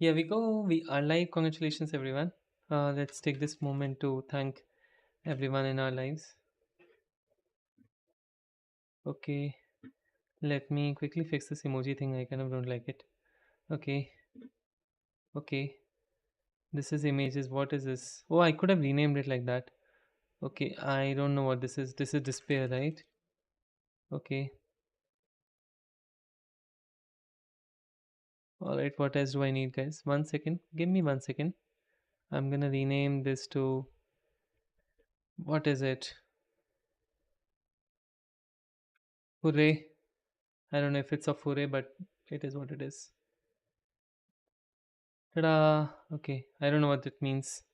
Here we go. We are live. Congratulations, everyone. Let's take this moment to thank everyone in our lives. Okay, let me quickly fix this emoji thing. I kind of don't like it. Okay, okay. This is images. What is this? Oh, I could have renamed it like that. Okay, I don't know what this is. This is despair, right? Okay. All right. What else do I need, guys? 1 second. Give me 1 second. I'm gonna rename this to what is it? Hooray! I don't know if it's a hooray, but it is what it is. Ta-da! Okay, I don't know what it means.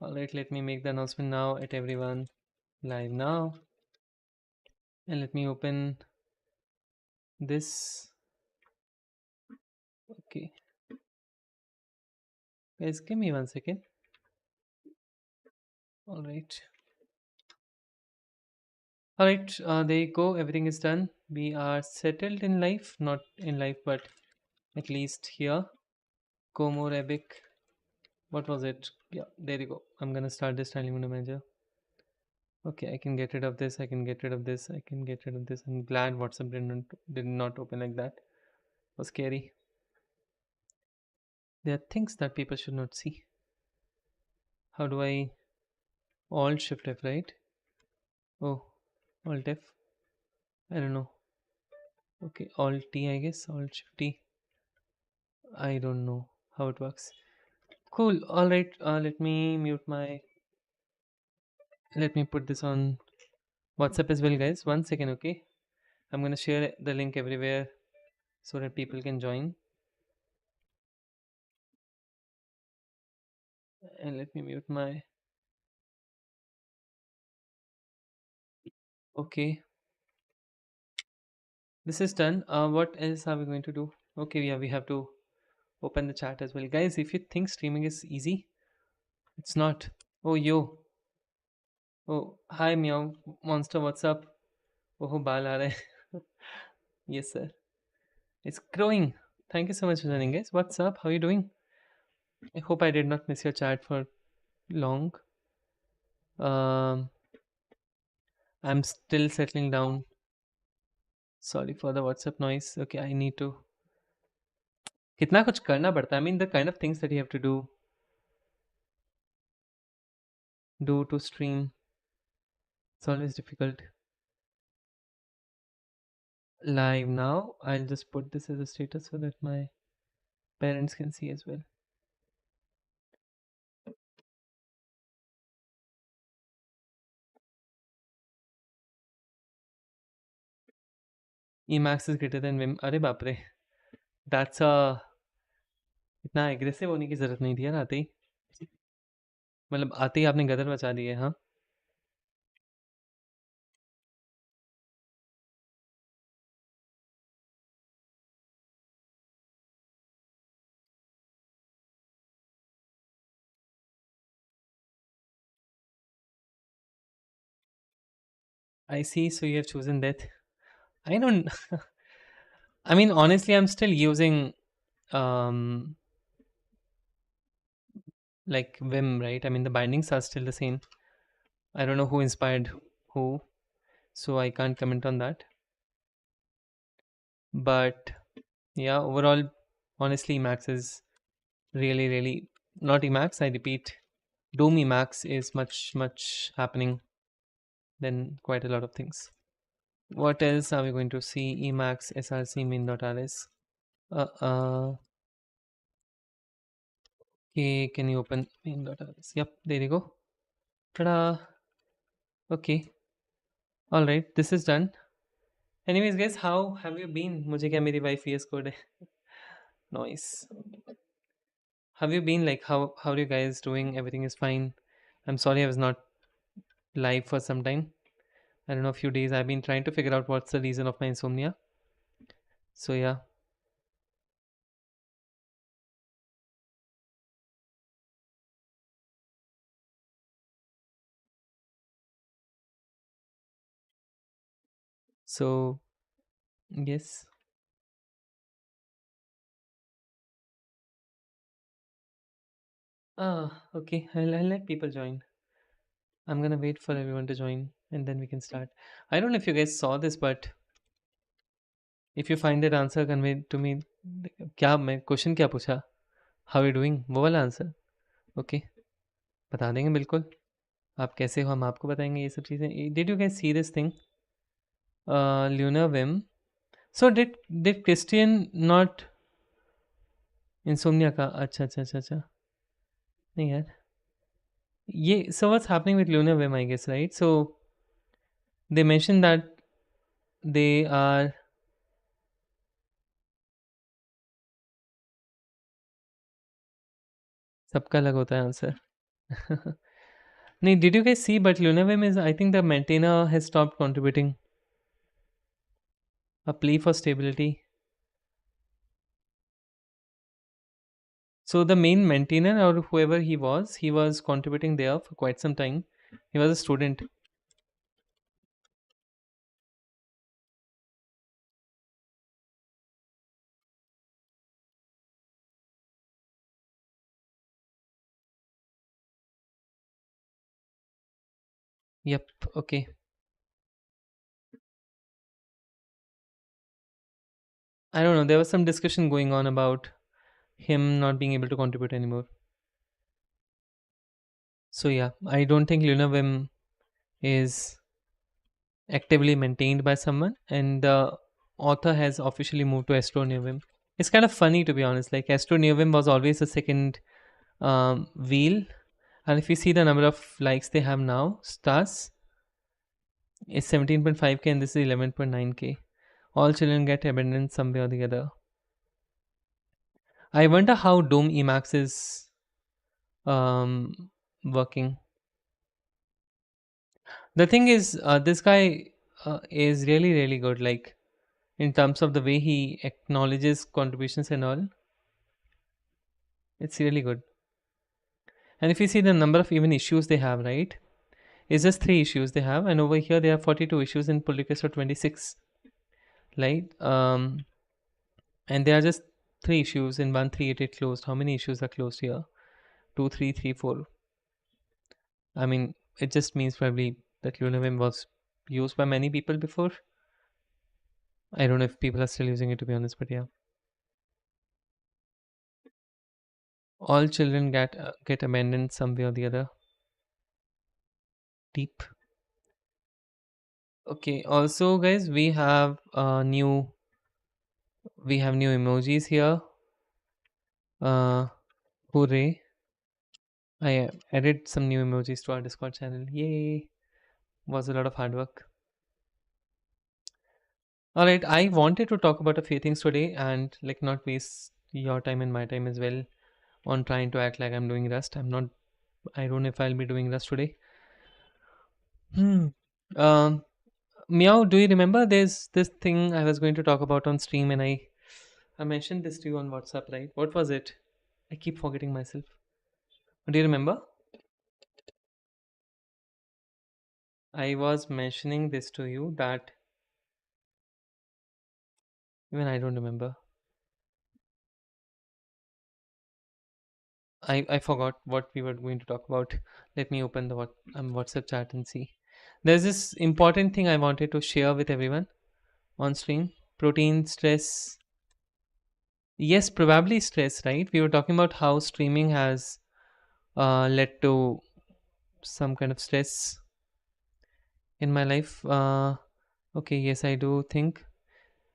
Alright, let me make the announcement now at everyone live now. And let me open this. Okay, guys, give me 1 second. Alright. Alright, there you go. Everything is done. We are settled in life. Not in life, but at least here. Como Epic. What was it? Yeah, there you go. I'm gonna start this tiny window manager. Okay, I can get rid of this. I can get rid of this. I can get rid of this. I'm glad WhatsApp did not open like that. It was scary. There are things that people should not see. How do I Alt Shift F, right? Oh, Alt F. I don't know. Okay, Alt T, I guess. Alt Shift T. I don't know how it works. Cool. All right. Let me mute my. Let me put this on WhatsApp as well, guys. 1 second, okay? I'm gonna share the link everywhere so that people can join. And let me mute my. Okay, this is done. What else are we going to do? Okay, yeah, we have to open the chat as well, guys. If you think streaming is easy, it's not. Oh, yo. Oh, hi, meow monster. What's up? Oh, बाल आ रहे हैं. Yes, sir. It's growing. Thank you so much for joining, guys. What's up? How are you doing? I hope I did not miss your chat for long. Um, I'm still settling down. Sorry for the WhatsApp noise. Okay, I need to. कितना कुछ करना पड़ता है. I mean, the kind of things that you have to do to stream. It's always difficult. Live now. I'll just put this as a status so that my parents can see as well. Emacs is greater than Vim. अरे बाप रे. That's a इतना aggressive होने की जरूरत नहीं थी यार आते ही. मतलब आते ही आपने गदर मचा दी है. हाँ. I see. So you have chosen death. I don't. I mean, honestly, I'm still using um like Vim, right? I mean, the bindings are still the same. I don't know who inspired who, so I can't comment on that. But yeah, overall, honestly, Emacs is really, really not Emacs. I repeat, Doom Emacs is much happening than quite a lot of things. What else are we going to see? Emacs src min.rs. Okay, can you open main.rs? Yep, there you go. Ta-da! Okay, all right, this is done. Anyways, guys, how have you been? मुझे क्या मेरी wife VS code है. Noise. Have you been like how are you guys doing? Everything is fine. I'm sorry I was not live for some time. I don't know, a few days. I've been trying to figure out what's the reason of my insomnia. So yeah. So yes. Okay. I'll let people join. I'm gonna wait for everyone to join and then we can start. I don't know if you guys saw this, but if you find that answer, convey to me. क्या मैं question क्या पूछा? How are you doing? वो वाला answer. Okay, बता देंगे बिल्कुल. आप कैसे हो हम आपको बताएंगे ये सब चीज़ें. Did you guys see this thing? Lunar Whim. So did Christian not insomnia का? अच्छा अच्छा अच्छा अच्छा. नहीं यार. ये so what's happening with Lunar Whim, I guess, right? So they mentioned that they are सबका अलग होता है आंसर. नहीं, did you guys see? But Lunar Whim is, I think the maintainer has stopped contributing. A plea for stability. So the main maintainer or whoever he was contributing there for quite some time. He was a student. Yep. Okay. I don't know. There was some discussion going on about him not being able to contribute anymore. So yeah, I don't think Lunar Whim is actively maintained by someone, and the author has officially moved to Astro Neovim. It's kind of funny to be honest. Like Astro Neovim was always the second wheel, and if you see the number of likes they have now, stars, is 17.5k and this is 11.9k. All children get abandoned some way or the other. I wonder how Dome Emacs is working. The thing is, this guy is really really good. Like in terms of the way he acknowledges contributions and all, it's really good. And if you see the number of even issues they have, right? It's just 3 issues they have, and over here they have 42 issues in Politicus 26, right? And there are just 3 issues in 1388 closed. How many issues are closed here? 2, 3, 3, 4. I mean, it just means probably that Lunavim was used by many people before. I don't know if people are still using it to be honest, but yeah. All children get abandoned some way or the other. Deep. Okay. Also, guys, we have new emojis here. Hooray! I added some new emojis to our Discord channel. Yay! Was a lot of hard work. All right, I wanted to talk about a few things today and like not waste your time and my time as well on trying to act like I'm doing Rust. I'm not. I don't know if I'll be doing Rust today. Hmm. Um, Meow, do you remember there's this thing I was going to talk about on stream and I mentioned this to you on WhatsApp, right? What was it? I keep forgetting myself. Do you remember? I was mentioning this to you that even I don't remember. I forgot what we were going to talk about. Let me open the WhatsApp chat and see. There's this important thing I wanted to share with everyone on stream. Protein stress. Yes, probably stress, right? We were talking about how streaming has led to some kind of stress in my life. Okay, yes, I do think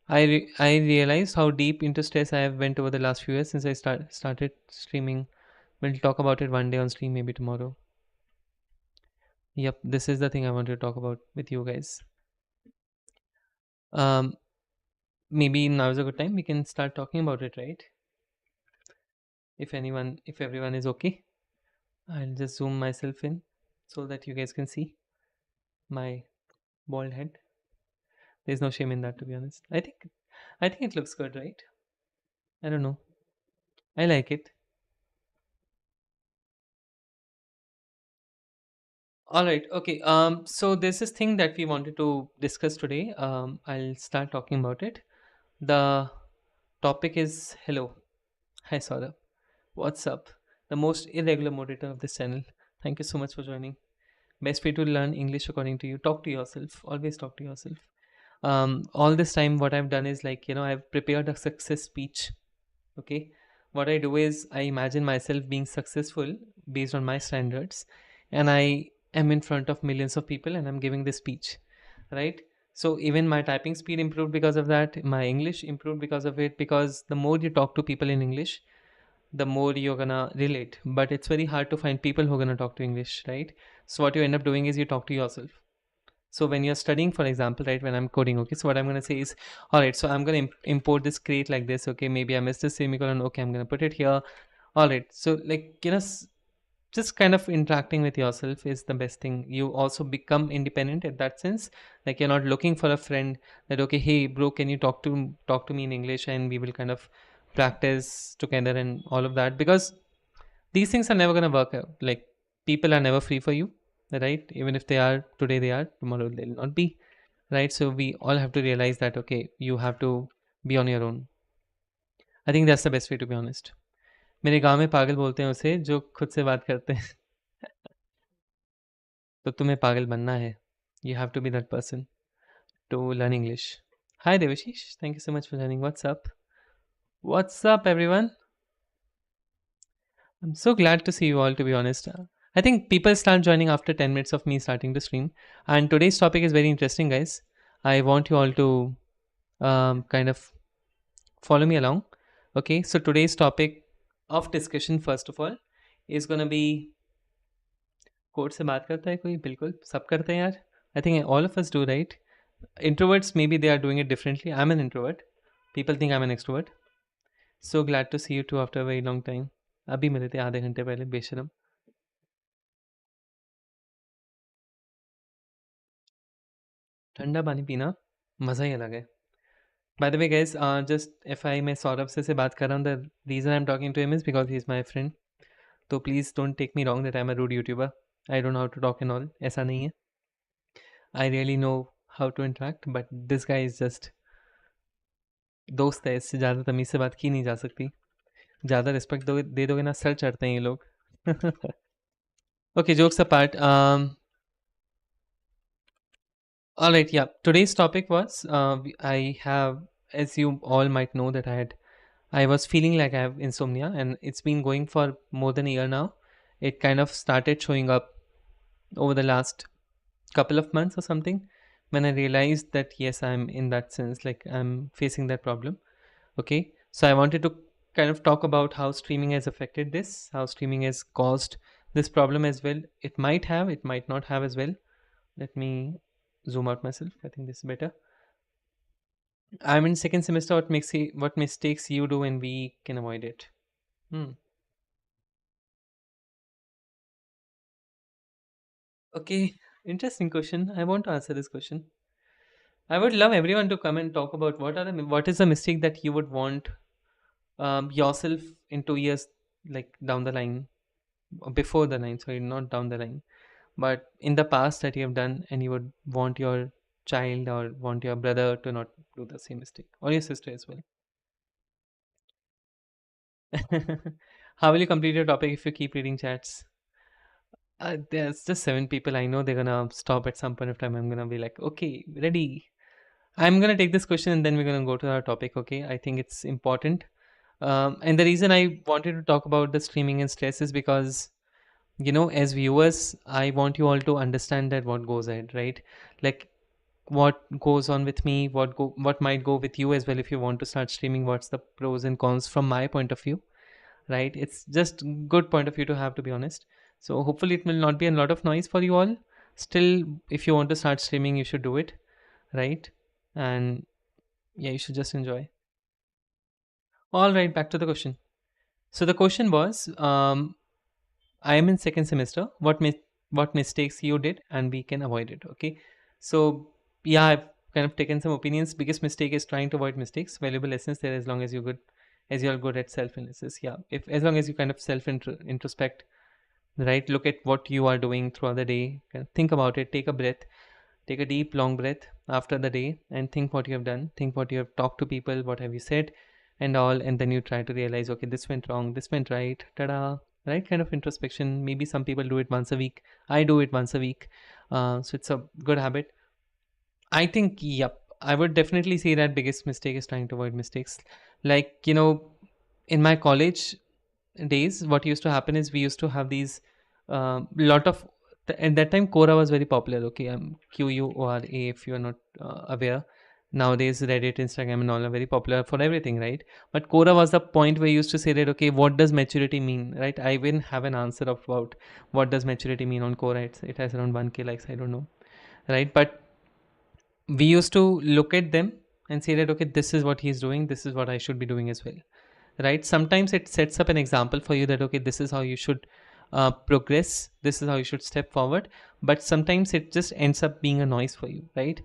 I realized how deep into stress I have went over the last few years since I started streaming. We'll talk about it one day on stream, maybe tomorrow. Yep, this is the thing I wanted to talk about with you guys. Um, Maybe now is a good time we can start talking about it, right? If everyone is okay, I'll just zoom myself in so that you guys can see my bald head. There's no shame in that, to be honest. I think it looks good, right? I don't know. I like it. All right. Okay. So there's this thing that we wanted to discuss today. I'll start talking about it. The topic is hello. Hi, Saurabh. What's up? the most irregular moderator of this channel. Thank you so much for joining. Best way to learn English according to you. Talk to yourself. Always talk to yourself. All this time, what I've done is like, I've prepared a success speech. Okay. What I do is I imagine myself being successful based on my standards, and I am in front of millions of people and I'm giving this speech, right? So even my typing speed improved because of that. My English improved because of it, because the more you talk to people in English, the more you're gonna relate. But it's very hard to find people who are gonna talk to English, right? So what you end up doing is you talk to yourself. So when you're studying, for example, right, when I'm coding, okay, so what I'm gonna say is, all right, so I'm gonna import this crate like this, okay, maybe I missed the semicolon, okay, I'm gonna put it here. All right, so like, just kind of interacting with yourself is the best thing. You also become independent at that sense. Like, you're not looking for a friend that, okay, hey bro, can you talk to me in English, and we will kind of practice together and all of that, because these things are never going to work out. Like, people are never free for you, right? Even if they are today, they are tomorrow, they'll not be, right? So we all have to realize that, okay, you have to be on your own. I think that's the best way, to be honest. मेरे गांव में पागल बोलते हैं उसे जो खुद से बात करते हैं. तो तुम्हें पागल बनना है. You have to be that person to learn English. Hi Devashish, thank you so much for joining. What's up? What's up, everyone? I'm so glad to see you all, to be honest. I think people start joining after 10 minutes of me starting to stream. And today's topic is very interesting, guys. I want you all to kind of follow me along. Okay, so today's topic of discussion, first of all, is going to be code से बात करता है कोई? बिल्कुल, सब करते हैं यार. I think all of us do, right? Introverts, maybe they are doing it differently. I'm an introvert. People think I'm an extrovert. So glad to see you too after a very long time. अभी मिले थे आधे घंटे पहले, बेशरम. ठंडा पानी पीना मज़ा ही अलग है. By the way, guys, just if I may Saurabh से बात कर रहा हूँ, the reason I'm talking to him is because he's my friend. तो please don't take me wrong that I'm a rude YouTuber. I don't know how to talk and all. ऐसा नहीं है. I really know how to interact, but this guy is just दोस्त है. इससे ज़्यादा तमीज़ से बात की नहीं जा सकती. ज़्यादा रिस्पेक्ट दे दोगे ना, सर चढ़ते हैं ये लोग. Okay, jokes apart. All right, yeah. Today's topic was I have, as you all might know, that I was feeling like I have insomnia, and it's been going for more than a year now. It kind of started showing up over the last couple of months or something, when I realized that yes, I'm in that sense, like I'm facing that problem. Okay, so I wanted to kind of talk about how streaming has affected this, how streaming has caused this problem as well. It might have, it might not have as well. Let me zoom out myself. I think this is better. I'm in second semester. What mistakes you do and we can avoid it? Hmm. Okay, interesting question. I want to answer this question. I would love everyone to come and talk about what is the mistake that you would want yourself in 2 years, like down the line, or before the line. Sorry, not down the line, but in the past that you have done, and you would want your child or want your brother to not do the same mistake, or your sister as well. How will you complete your topic if you keep reading chats? There's just 7 people. I know they're gonna stop at some point of time. I'm gonna be like, okay, ready. I'm gonna take this question and then we're gonna go to our topic. Okay, I think it's important. And the reason I wanted to talk about the streaming and stress is because, as viewers, I want you all to understand that what goes ahead, right? Like, what goes on with me, what might go with you as well if you want to start streaming. What's the pros and cons from my point of view, right? It's just good point of view to have, to be honest. So hopefully it will not be a lot of noise for you all. Still, if you want to start streaming, you should do it, right? And yeah, you should just enjoy. All right, back to the question. So the question was, I am in second semester. What mistakes you did and we can avoid it. Okay, so yeah, I've kind of taken some opinions. Biggest mistake is trying to avoid mistakes. Valuable lessons there, as long as you're good at self analysis. Yeah, if as long as you kind of self introspect, right? Look at what you are doing throughout the day. Kind of think about it. Take a breath. Take a deep, long breath after the day and think what you have done. Think what you have talked to people. What have you said, and all. And then you try to realize, okay, this went wrong. This went right. Ta-da! right? Kind of introspection. Maybe some people do it once a week. I do it once a week. So it's a good habit. I think, yep, I would definitely say that biggest mistake is trying to avoid mistakes. Like, in my college days, what used to happen is we used to have these lot of at that time Quora was very popular. Okay, Quora, if you are not aware. Nowadays, Reddit, Instagram, and all are very popular for everything, right? But Quora was the point where you used to say that, okay, what does maturity mean, right? I even have an answer about what does maturity mean on Quora. It has around 1K likes. I don't know, right? But we used to look at them and say that, okay, this is what he's doing, this is what I should be doing as well, right? Sometimes it sets up an example for you that, okay, this is how you should progress, this is how you should step forward. But sometimes it just ends up being a noise for you, right?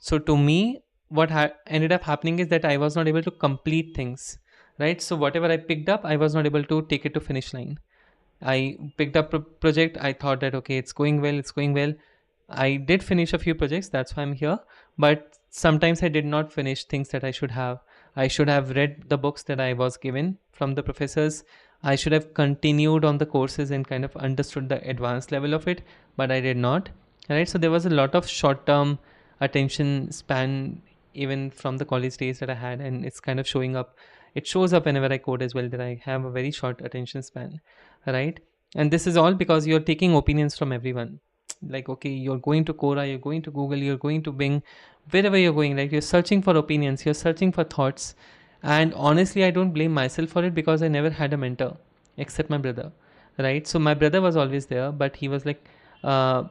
So to me, what ended up happening is that I was not able to complete things, right? So whatever I picked up, I was not able to take it to finish line. I picked up a project. I thought that, okay, it's going well, it's going well. I did finish a few projects, that's why I'm here. But sometimes I did not finish things that I should have. I should have read the books that I was given from the professors. I should have continued on the courses and kind of understood the advanced level of it, but I did not. Right? So there was a lot of short term attention span even from the college days that I had, and it's kind of showing up. It shows up whenever I code as well that I have a very short attention span, right? And this is all because you're taking opinions from everyone. Like, okay, you're going to Quora, you're going to Google, you're going to Bing, wherever you're going, like, you're searching for opinions, you're searching for thoughts. And honestly, I don't blame myself for it because I never had a mentor except my brother, right? So my brother was always there, but he was like, uh,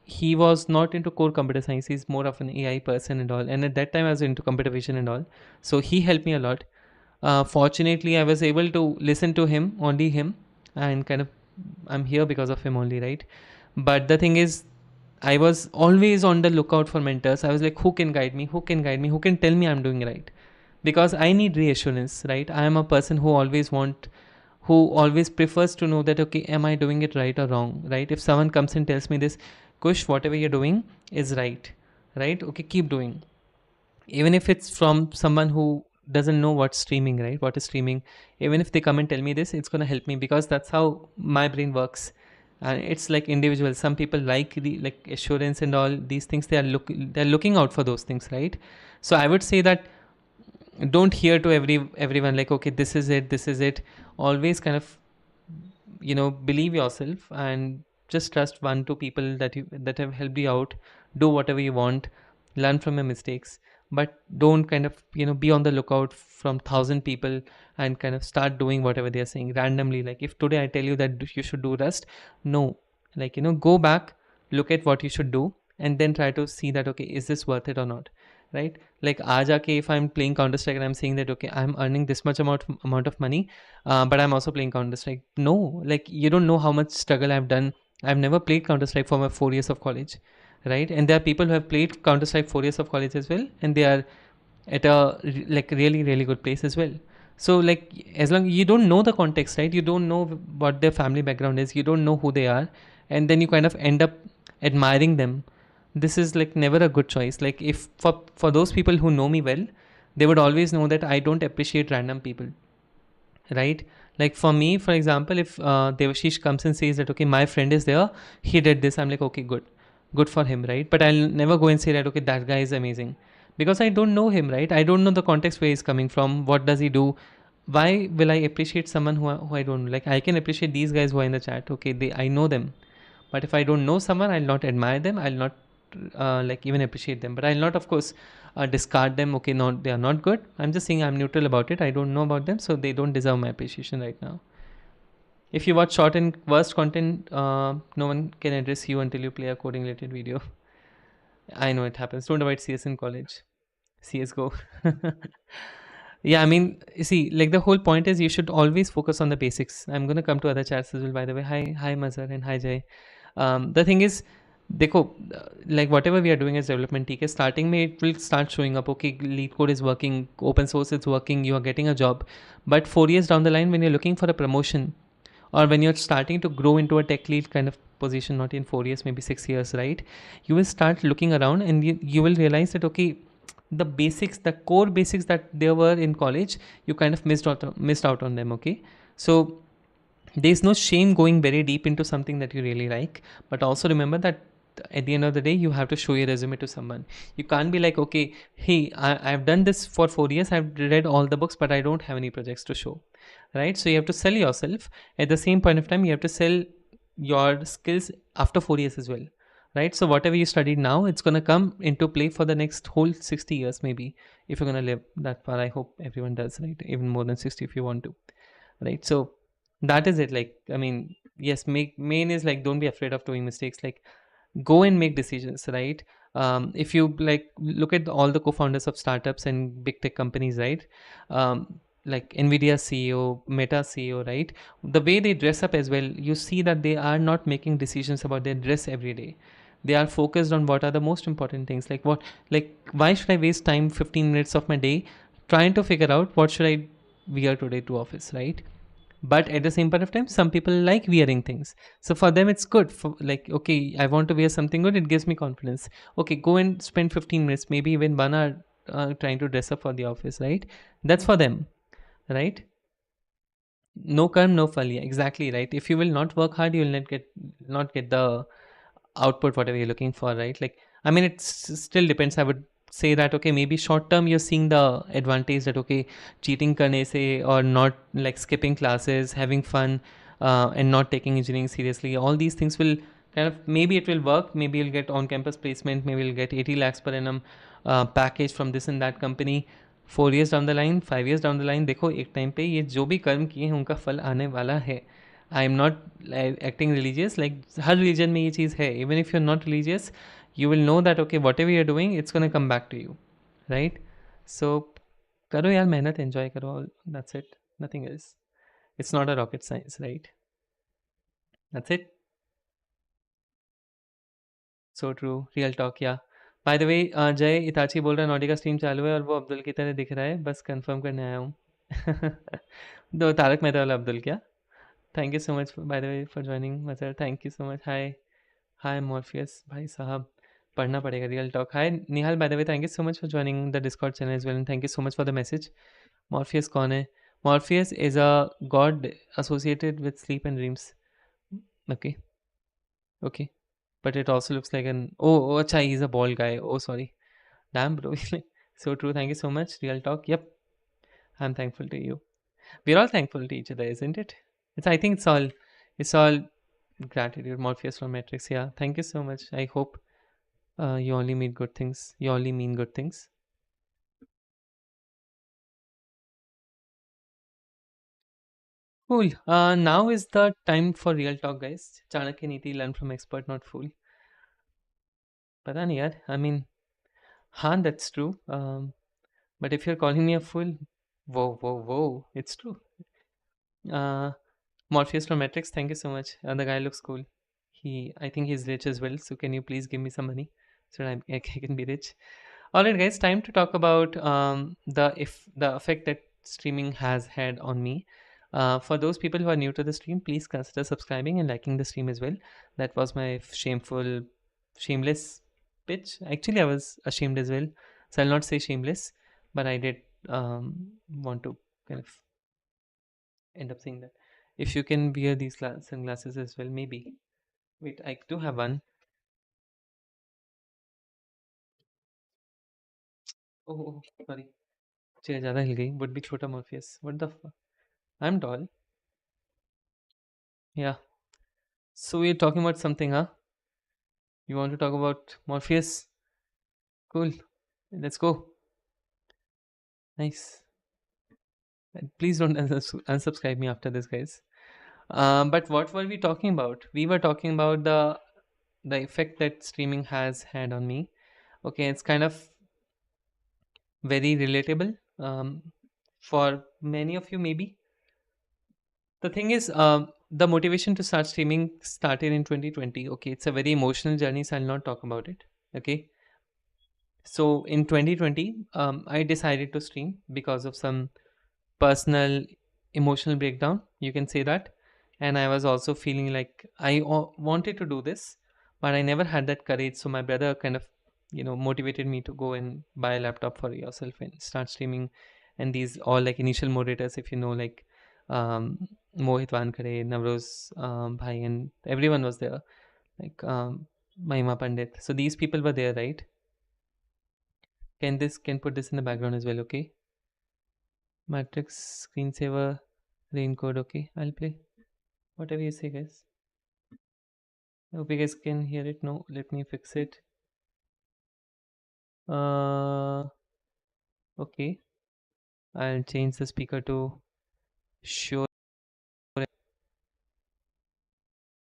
he was not into core computer science. He's more of an AI person and all. And at that time, I was into computer vision and all. So he helped me a lot. Fortunately, I was able to listen to him, only him, and kind of I'm here because of him only, right? But the thing is, I was always on the lookout for mentors. I was like, who can guide me? Who can guide me? Who can tell me I'm doing right? Because I need reassurance, right? I am a person who always prefers to know that, okay, am I doing it right or wrong, right? If someone comes and tells me this, Kush, whatever you're doing is right, right? Okay, keep doing, even if it's from someone who doesn't know what's streaming, right? What is streaming? Even if they come and tell me this, it's going to help me because that's how my brain works. And it's like individual. Some people like like assurance and all these things. They're looking out for those things, right? So I would say that don't hear to everyone like, okay, this is it, this is it. Always kind of believe yourself and just trust one two people that have helped you out. Do whatever you want, learn from your mistakes, but don't kind of be on the lookout from 1,000 people and kind of start doing whatever they're saying randomly. Like, if today I tell you that you should do Rust, no, like, go back, look at what you should do, and then try to see that, okay, is this worth it or not, right? Like, aaj aake, if I'm playing Counter Strike and I'm saying that, okay, I'm earning this much amount of money, but I'm also playing Counter Strike. No, like, you don't know how much struggle I've done. I've never played Counter Strike for my 4 years of college, right? And there are people who have played Counter Strike 4 years of college as well, and they are at a like really really good place as well. So, like, as long you don't know the context, right? You don't know what their family background is. You don't know who they are, and then you kind of end up admiring them. This is like never a good choice. Like, if for those people who know me well, they would always know that I don't appreciate random people, right? Like, for me, for example, if Devashish comes and says that, okay, my friend is there, he did this, I'm like, okay, good for him, right? But I'll never go and say that, okay, that guy is amazing, because I don't know him, right? I don't know the context where he's coming from, what does he do. Why will I appreciate someone who I don't know? Like, I can appreciate these guys who are in the chat, okay, I know them. But if I don't know someone, I'll not admire them, I'll not like even appreciate them, but I'll not, of course, discard them. Okay, no, they are not good. I'm just saying I'm neutral about it. I don't know about them, so they don't deserve my appreciation right now. If you watch short and worst content, no one can address you until you play a coding related video. I know it happens. Don't avoid CS in college. CSGO. Yeah, I mean, you see, like, the whole point is you should always focus on the basics. I'm going to come to other chats as well, by the way. Hi Mazhar, and hi Jay. The thing is, देखो, like, whatever we are doing as development, ठीक है, starting में it will start showing up, okay, lead code is working, open source is working, you are getting a job. But 4 years down the line, when you're looking for a promotion, or when you're starting to grow into a tech lead kind of position, not in 4 years, maybe 6 years, right? You will start looking around and you will realize that, okay, the basics, the core basics that there were in college, you kind of missed out on them. Okay, so There's no shame going very deep into something that you really like, but also remember that at the end of the day you have to show your resume to someone. You can't be like, okay, hey, I've done this for 4 years, I've read all the books, but I don't have any projects to show, right? So you have to sell yourself. At the same point of time, you have to sell your skills after 4 years as well, right? So whatever you studied now, it's going to come into play for the next whole 60 years maybe, if you're going to live that far. I hope everyone does, right? Even more than 60 if you want to, right? So that is it. Like, I mean, yes, make main is like, don't be afraid of doing mistakes. Like, go and make decisions, right? If you like look at all the co-founders of startups and big tech companies, right? Like Nvidia CEO, Meta CEO, right? The way they dress up as well, you see that they are not making decisions about their dress every day. They are focused on what are the most important things. Like what, like why should I waste time 15 minutes of my day trying to figure out what should I wear today to office, right? But at the same point of time, some people like wearing things, so for them it's good. For like, okay, I want to wear something good, it gives me confidence. Okay, go and spend 15 minutes, maybe even 1 hour, trying to dress up for the office, right? That's for them, right? No karm, no phal. Yeah, exactly, right? If you will not work hard, you will not get the output whatever you're looking for, right? Like, I mean, it still depends. I would say that, okay, maybe short term you're seeing the advantage that, okay, cheating karne se, or not like skipping classes, having fun, and not taking engineering seriously, all these things will kind of, maybe it will work, maybe you'll get on campus placement, maybe you'll get 80 lakhs per annum package from this and that company. 4 years down the line, 5 years down the line, देखो एक time पे ये जो भी कर्म किए हैं उनका फल आने वाला है. I am not acting religious, like हर रिलीजन में ये चीज़ है. Even if you are not religious, you will know that, okay, whatever you're doing, it's going to come back to you, right? So karo yaar, mehnat, enjoy karo, that's it, nothing else. It's not a rocket science, right? That's it. So true, real talk. Yeah, by the way, जय इताची बोल रहा है Noddy का stream चालू है और वो अब्दुल की तरह दिख रहा है, बस कंफर्म करने आया हूँ. दो तारक मेहता वाला अब्दुल क्या? Thank you so much by the way for joining Mazhar, thank you so much. Hi, hi Morpheus भाई साहब, पढ़ना पड़ेगा real talk. Hi Nihal, by the way thank you so much for joining the Discord channel as well, and thank you so much for the message. Morpheus कौन है? Morpheus is a god associated with sleep and dreams. Okay, okay, but it also looks like an, oh, acha, he's a bald guy. Oh, sorry. Damn, bro. So true. Thank you so much. Real talk. Yep. I'm thankful to you. We're all thankful to each other, isn't it? I think it's all gratitude. Morpheus from Matrix. Yeah. Thank you so much. I hope you only mean good things. You only mean good things. Cool. Now is the time for real talk, guys. Chanakya Niti, learn from expert, not fool. पता नहीं यार. I mean, हाँ, that's true. But if you're calling me a fool, whoa, whoa, whoa, it's true. Uh, Morpheus from Matrix, thank you so much. The guy looks cool. I think he's rich as well. So can you please give me some money so that I can be rich? All right, guys, time to talk about the effect that streaming has had on me. For those people who are new to the stream, please consider subscribing and liking the stream as well. That was my shameless pitch. Actually, I was ashamed as well, so I'll not say shameless, but I did want to kind of end up saying that. If you can wear these sunglasses as well, maybe. Wait, I do have one. Oh, sorry. Chair ज़्यादा हिल गई. Would be छोटा Morpheus. What the fuck? I'm tall. Yeah. So we're talking about something, huh? You want to talk about Morpheus? Cool. Let's go. Nice. And please don't unsubscribe me after this, guys. But what were we talking about? We were talking about the effect that streaming has had on me. Okay, it's kind of very relatable for many of you, maybe. The thing is, the motivation to start streaming started in 2020. Okay, it's a very emotional journey, so I'll not talk about it. Okay, so in 2020, I decided to stream because of some personal emotional breakdown, you can say that. And I was also feeling like I wanted to do this, but I never had that courage. So my brother kind of, motivated me to go and buy a laptop for yourself and start streaming. And these all like initial moderators, if you know, like um, Mohit Wankhede, Navroz Bhai, and everyone was there. Like Mahima Pandit. So these people were there, right? Can put this in the background as well, okay? Matrix screensaver rain code, okay? I'll play whatever you say, guys. I hope you guys can hear it. No, let me fix it. Uh, okay. I'll change the speaker to sure.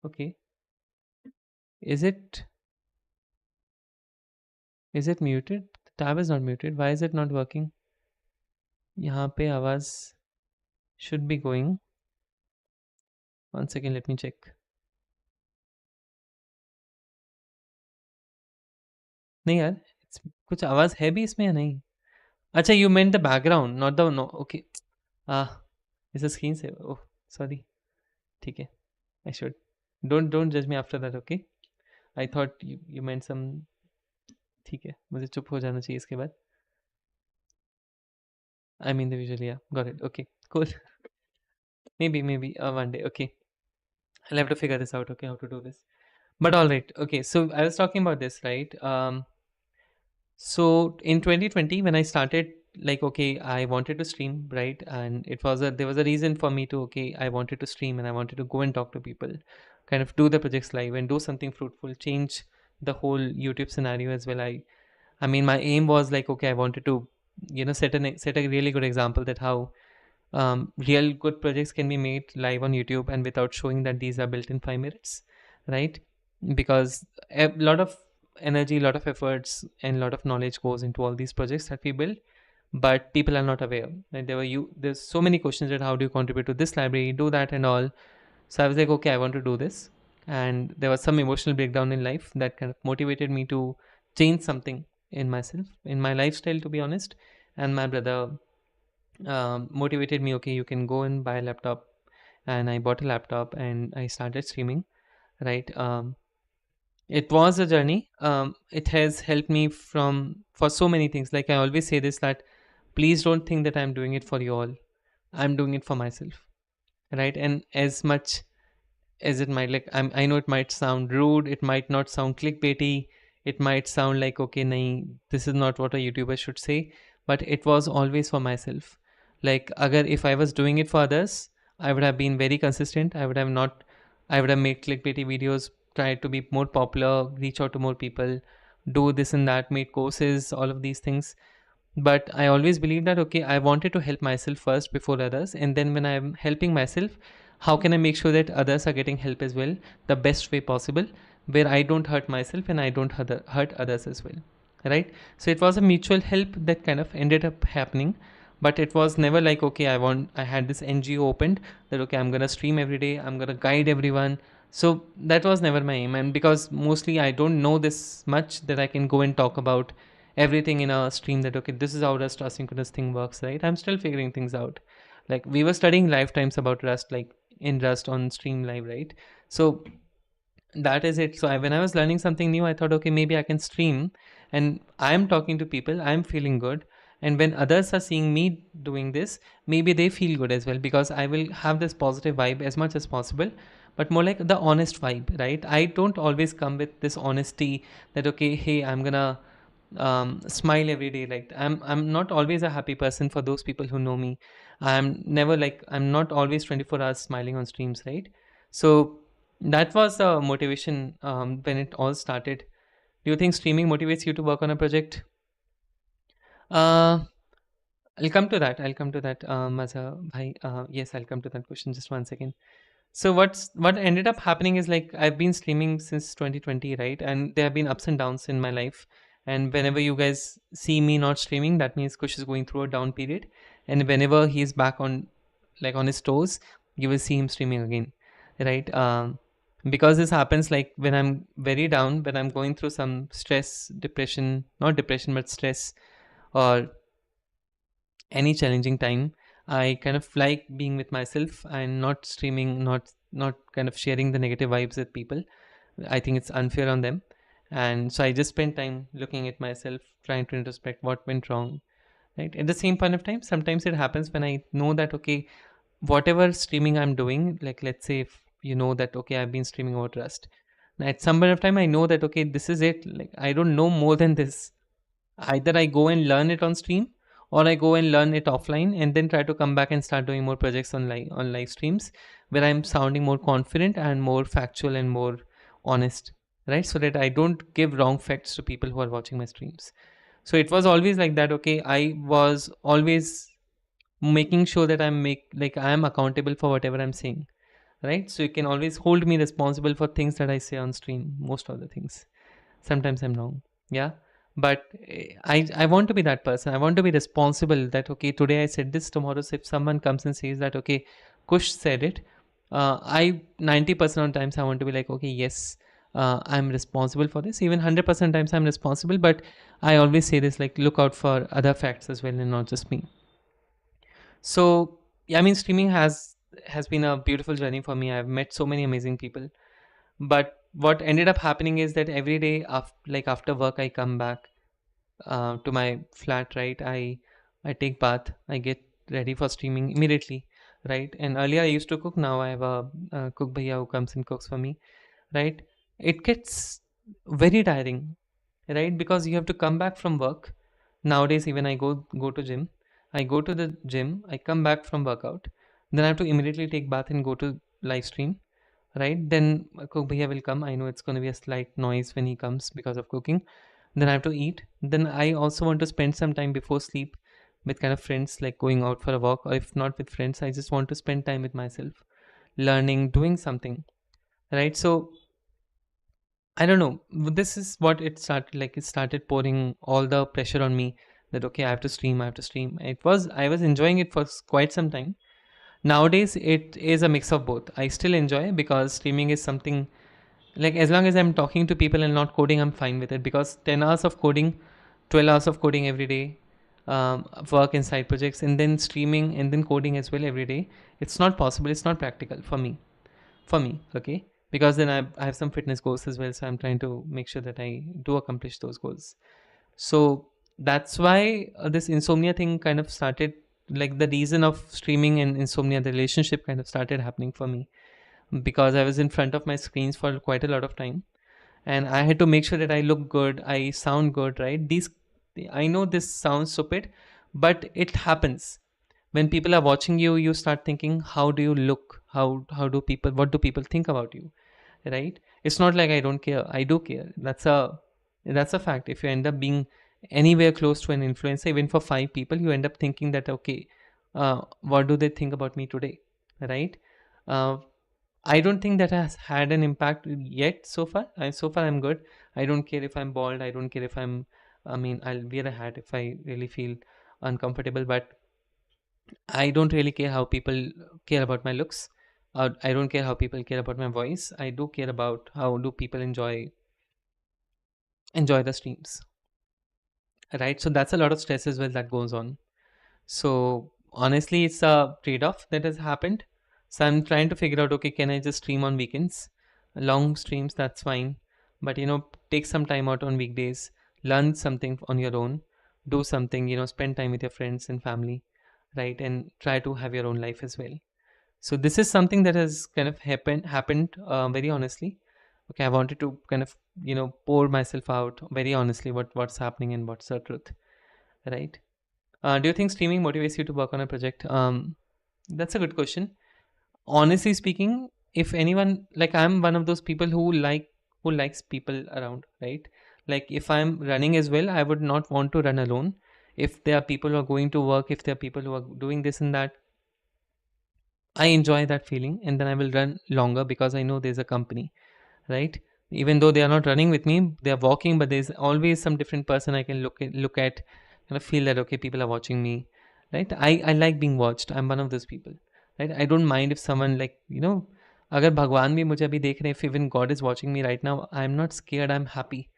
Okay. Is it is it muted? The tab is not muted. Why is it not working? यहाँ पे आवाज should be going. One second, let me check. नहीं यार, कुछ आवाज है भी इसमें या नहीं? अच्छा, you meant the background, not the no. Okay. Ah, it's a screensaver. Oh, sorry. ठीक है. I should. Don't judge me after that, okay? I thought you meant some. ठीक है, मुझे चुप हो जाना चाहिए इसके बाद. I mean the visual, yeah. Got it. Okay, cool. Maybe one day. Okay, I'll have to figure this out. Okay, how to do this. But all right. Okay, so I was talking about this, right? So in 2020, when I started, like, okay, I wanted to stream, right? And there was a reason for me to, okay, I wanted to stream and I wanted to go and talk to people, kind of do the projects live and do something fruitful, change the whole YouTube scenario as well. I mean, my aim was like, okay, I wanted to, set a really good example that how real good projects can be made live on YouTube and without showing that these are built in 5 minutes, right? Because a lot of energy, a lot of efforts, and a lot of knowledge goes into all these projects that we build, but people are not aware. Right? There's so many questions that how do you contribute to this library, do that, and all. So I was like, okay, I want to do this, and there was some emotional breakdown in life that kind of motivated me to change something in myself, in my lifestyle, to be honest. And my brother motivated me, okay, you can go and buy a laptop, and I bought a laptop and I started streaming, right? It was a journey. It has helped me for so many things. Like I always say this, that please don't think that I'm doing it for you all. I'm doing it for myself, right? And as much as it might, like, I know it might sound rude, it might not sound clickbaity, it might sound like, okay, nahi, this is not what a YouTuber should say, but it was always for myself. Like agar if I was doing it for others, I would have been very consistent. I would have made clickbaity videos, tried to be more popular, reach out to more people, do this and that, made courses, all of these things. But I always believe that, okay, I wanted to help myself first before others, and then when I'm helping myself, how can I make sure that others are getting help as well, the best way possible, where I don't hurt myself and I don't hurt others as well, right? So it was a mutual help that kind of ended up happening. But it was never like, okay, I had this NGO opened, that okay, I'm gonna stream every day, I'm gonna guide everyone. So that was never my aim, and because mostly I don't know this much that I can go and talk about everything in a stream, that okay, this is how Rust asynchronous thing works, right? I'm still figuring things out. Like we were studying lifetimes about Rust, like in Rust on stream live, right? So that is it. So when I was learning something new, I thought, okay, maybe I can stream, and I'm talking to people, I'm feeling good, and when others are seeing me doing this, maybe they feel good as well, because I will have this positive vibe as much as possible, but more like the honest vibe, right? I don't always come with this honesty that okay, hey, I'm gonna smile every day. Like I'm not always a happy person. For those people who know me, I'm not always 24 hours smiling on streams, right? So that was the motivation when it all started. Do you think streaming motivates you to work on a project? uh, I'll come to that. Maza bhai. Yes, I'll come to that question. Just one second. So what ended up happening is, like, I've been streaming since 2020, right? And there have been ups and downs in my life. And whenever you guys see me not streaming, that means Kush is going through a down period. And whenever he's back on, like, on his toes, you will see him streaming again, right? Because this happens, like, when I'm very down, when I'm going through some stress, depression, not depression, but stress, or any challenging time, I kind of like being with myself and not streaming, not kind of sharing the negative vibes with people. I think it's unfair on them. And so I just spend time looking at myself, trying to introspect what went wrong, right? At the same point of time, sometimes it happens when I know that okay, whatever streaming I'm doing, like let's say if you know that okay, I've been streaming about Rust. Now, at some point of time I know that okay, this is it. Like I don't know more than this. Either I go and learn it on stream, or I go and learn it offline and then try to come back and start doing more projects on live streams where I'm sounding more confident and more factual and more honest, right? So that I don't give wrong facts to people who are watching my streams. So it was always like that. Okay, I was always making sure that I am accountable for whatever I'm saying, right? So you can always hold me responsible for things that I say on stream. Most of the things, sometimes I'm wrong, yeah, but I want to be that person. I want to be responsible that okay, today I said this, tomorrow if someone comes and says that okay, Kush said it, I 90% of times I want to be like okay, yes, I'm responsible for this. Even 100% times I'm responsible, but I always say this, like look out for other facts as well and not just me. So yeah, I mean, streaming has been a beautiful journey for me. I've met so many amazing people. But what ended up happening is that every day after work, I come back to my flat, right? I take bath, I get ready for streaming immediately, right? And earlier I used to cook. Now I have a cook bhaiya who comes and cooks for me, right? It gets very tiring, right? Because you have to come back from work. Nowadays even I go to gym. I go to the gym, I come back from workout, then I have to immediately take bath and go to live stream, right? Then cook bhaiya will come. I know it's going to be a slight noise when he comes because of cooking. Then I have to eat. Then I also want to spend some time before sleep with kind of friends, like going out for a walk, or if not with friends, I just want to spend time with myself, learning, doing something, right? So I don't know. This is what it started like. It started pouring all the pressure on me that okay, I have to stream, I have to stream. I was enjoying it for quite some time. Nowadays, it is a mix of both. I still enjoy because streaming is something like as long as I'm talking to people and not coding, I'm fine with it because 10 hours of coding, 12 hours of coding every day, work and side projects, and then streaming and then coding as well every day. It's not possible. It's not practical for me, okay, because then I have some fitness goals as well, so I'm trying to make sure that I do accomplish those goals. So that's why this insomnia thing kind of started, like the reason of streaming and insomnia, the relationship kind of started happening for me because I was in front of my screens for quite a lot of time and I had to make sure that I look good, I sound good, right? These, I know this sounds stupid, but it happens. When people are watching you, you start thinking, how do you look? How do people, what do people think about you? Right? It's not like I don't care. I do care. That's a fact. If you end up being anywhere close to an influencer, even for 5 people, you end up thinking that okay, what do they think about me today? Right? Uh, I don't think that has had an impact yet so far. So far, I'm good. I don't care if I'm bald. I don't care if I'm. I mean, I'll wear a hat if I really feel uncomfortable. But I don't really care how people care about my looks. I don't care how people care about my voice. I do care about how do people enjoy the streams, right? So that's a lot of stress as well that goes on. So honestly, it's a trade-off that has happened. So I'm trying to figure out, okay, can I just stream on weekends? Long streams, that's fine. But take some time out on weekdays, learn something on your own, do something, spend time with your friends and family, right? And try to have your own life as well. So this is something that has kind of happened very honestly. Okay, I wanted to kind of pour myself out very honestly what's happening and what's the truth, right? Do you think streaming motivates you to work on a project? That's a good question. Honestly speaking, if anyone, like I'm one of those people who likes people around, right? Like if I'm running as well, I would not want to run alone. If there are people who are going to work, if there are people who are doing this and that, I enjoy that feeling, and then I will run longer because I know there's a company, right? Even though they are not running with me, they are walking, but there's always some different person I can look at, kind of feel that okay, people are watching me, right? I like being watched. I'm one of those people, right? I don't mind if someone like अगर भगवान भी मुझे अभी देख रहे हैं, if even God is watching me right now, I'm not scared. I'm happy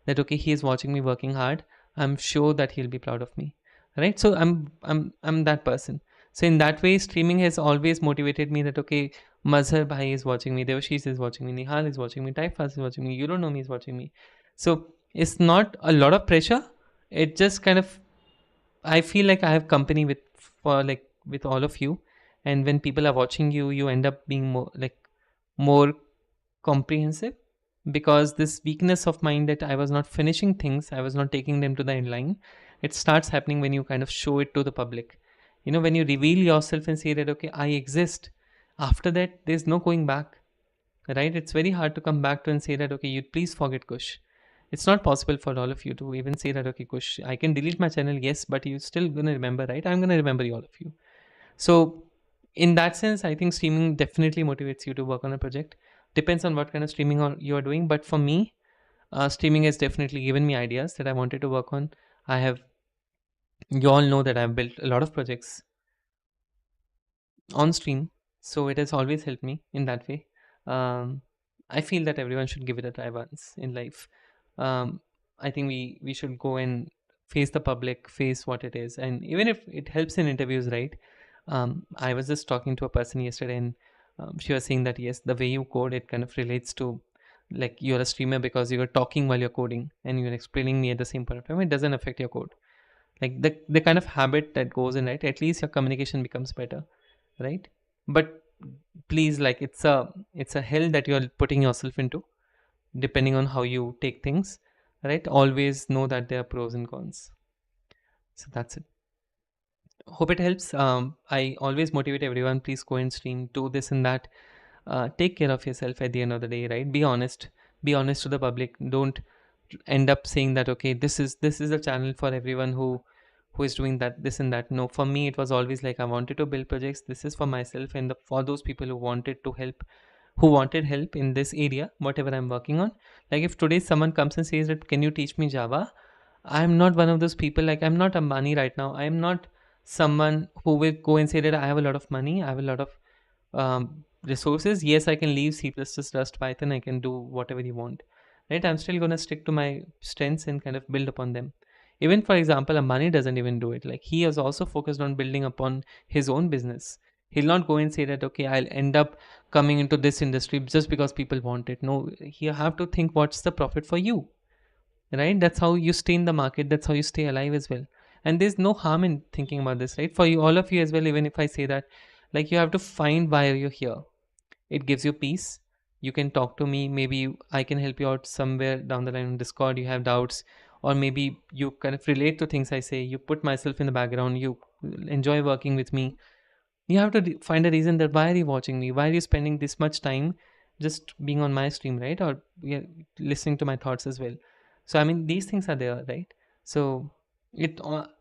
that okay, he is watching me working hard. I'm sure that he'll be proud of me, right? So I'm that person. So in that way, streaming has always motivated me that okay, Mazhar bhai is watching me, Devashish is watching me, Nihal is watching me, Taifas is watching me, you don't know me is watching me. So it's not a lot of pressure. It just kind of, I feel like I have company with, for like with all of you, and when people are watching you, you end up being more comprehensive, because this weakness of mind that I was not finishing things, I was not taking them to the end line, it starts happening when you kind of show it to the public. When you reveal yourself and say that, okay, I exist, after that, there's no going back, right? It's very hard to come back to and say that, okay, you please forget Kush. It's not possible for all of you to even say that, okay, Kush, I can delete my channel, yes, but you're still gonna remember, right? I'm gonna remember all of you. So, in that sense, I think streaming definitely motivates you to work on a project. Depends on what kind of streaming you are doing. But for me, streaming has definitely given me ideas that I wanted to work on. I have, you all know that I've built a lot of projects on stream, so it has always helped me in that way. um, I feel that everyone should give it a try once in life. I think we should go and face the public, face what it is, and even if it helps in interviews, right? I was just talking to a person yesterday, and she was saying that yes, the way you code, it kind of relates to like you're a streamer because you're talking while you're coding and you're explaining me at the same point of time. It doesn't affect your code, like the kind of habit that goes in, right? At least your communication becomes better, right? But please, like, it's a hell that you're putting yourself into, depending on how you take things, right? Always know that there are pros and cons. So that's it. Hope it helps. I always motivate everyone, please go and stream, do this and that. Take care of yourself at the end of the day, right? Be honest, be honest to the public. Don't end up saying that, okay, this is a channel for everyone who is doing that, this and that. No, for me it was always like I wanted to build projects. This is for myself and for those people who wanted to help, who wanted help in this area, whatever I'm working on. Like if today someone comes and says that, can you teach me Java? I'm not one of those people. Like, I'm not a money right now. I'm not someone who will go and say that I have a lot of money, I have a lot of resources. Yes, I can leave C++, Rust, Python. I can do whatever you want, right? I'm still going to stick to my strengths and kind of build upon them. Even for example, a money doesn't even do it. Like, he is also focused on building upon his own business. He'll not go and say that, okay, I'll end up coming into this industry just because people want it. No, you have to think what's the profit for you, right? That's how you stay in the market, that's how you stay alive as well. And there's no harm in thinking about this, right? For you, all of you as well. Even if I say that, like, you have to find why you're here. It gives you peace. You can talk to me, maybe I can help you out somewhere down the line on Discord. You have doubts, or maybe you kind of relate to things I say, you put myself in the background, you enjoy working with me. You have to find a reason that why are you watching me, why are you spending this much time just being on my stream, right? Or, yeah, listening to my thoughts as well. So I mean, these things are there, right? So it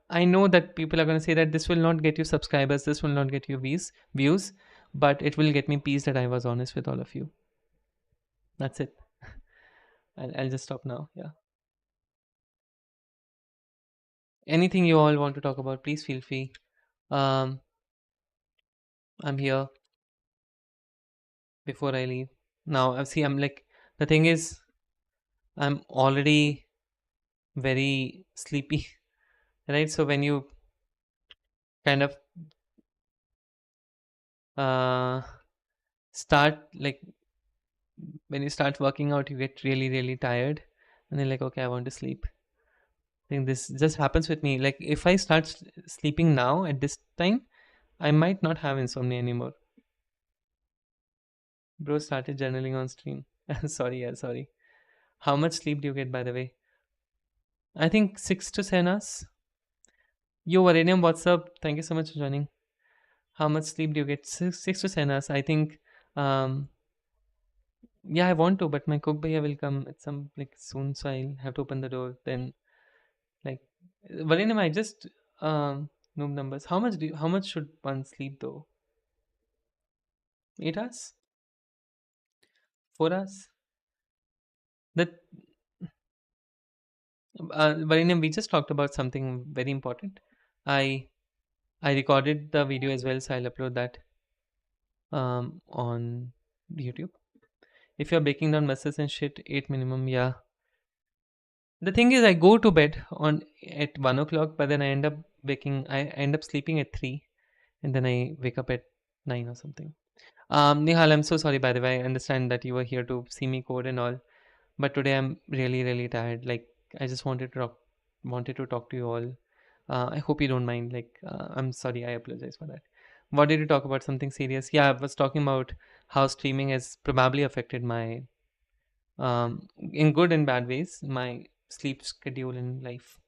I know that people are going to say that this will not get you subscribers, this will not get you views, but it will get me peace that I was honest with all of you. That's it. I'll just stop now. Yeah, anything you all want to talk about, please feel free. um I'm here before I leave. Now I see, I'm like, the thing is, I'm already very sleepy, right? So when you kind of uh, start, like, when you start working out, you get really, really tired, and then like, okay, I want to sleep. I think this just happens with me. Like, if I start sleeping now at this time, I might not have insomnia anymore. Bro started journaling on stream. Sorry, yeah, sorry. How much sleep do you get, by the way? I think 6 to 7 hours. Yo, Varanium, what's up? Thank you so much for joining. How much sleep do you get? 6 to 7 hours. I think. Um, yeah, I want to, but my cook bhaiya will come at some, like, soon, so I'll have to open the door. Then, like, Valinam, I just noob numbers. How much should one sleep though? 8 hours? 4 hours? That Valinam, we just talked about something very important. I I recorded the video as well, so I'll upload that on YouTube. If you're breaking down messes and shit, 8 minimum, yeah. The thing is, I go to bed on at 1 o'clock, but then I end up sleeping at 3, and then I wake up at 9 or something. Nihal, I'm so sorry, by the way. I understand that you were here to see me code and all, but today I'm really, really tired. Like, I just wanted to talk to you all. I hope you don't mind. Like, I'm sorry. I apologize for that. What did you talk about? Something serious? Yeah, I was talking about how streaming has probably affected my, in good and bad ways, my sleep schedule in life.